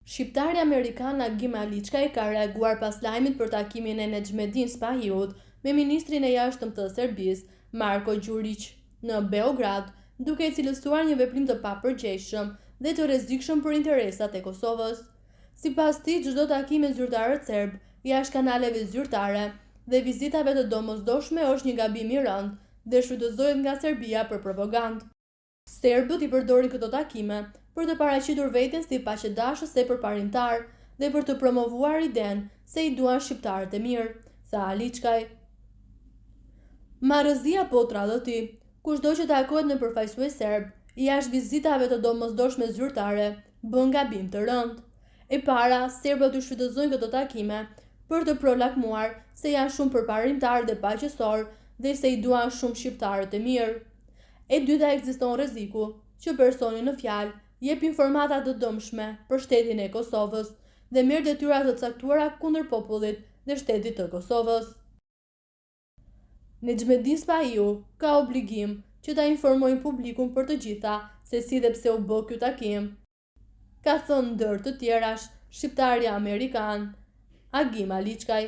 Shqiptari amerikan Agim Aliçkaj ka reaguar pas lajmit për takimin e Nexhmedin Spahiut me ministrin e jashtëm të Serbisë, Marko Đurić, në Beograd, duke i cilësuar një veprim të papërgjegjshëm dhe të rrezikshëm për interesat e Kosovës. Sipas tij, çdo takim me zyrtarët serb jashtë kanaleve zyrtare dhe vizitave të domosdoshme është një gabim i rëndë dhe shfrytëzohet nga Serbia për propagandë. Serbët i përdorin këto takime për të paraqitur veten si paqedashës e përparimtar dhe për të promovuar idenë se i duan shqiptarët e mirë, tha Aliçkaj. Marrëzia po tradhti, kushdo që takohet në përfaqësues serb, jashtë vizitave të domosdoshme zyrtare, bën gabim të rëndë. E para, serbët u shfrytëzojnë këto takime për të prolakmuar se janë shumë përparimtar dhe paqësor dhe se i duan shumë shqiptarët e mirë. E dyta, ekziston rreziku që personi në fjalë jep informata të dëmshme për shtetin e Kosovës dhe merr detyra të caktuara kundër popullit dhe shtetit të Kosovës. Nexhmedin Spahiu ka obligim që ta informojë publikun për të gjitha se si dhe pse u bë ky takim, ka thënë ndër të tjerash shqiptari amerikan Agim Aliçkaj.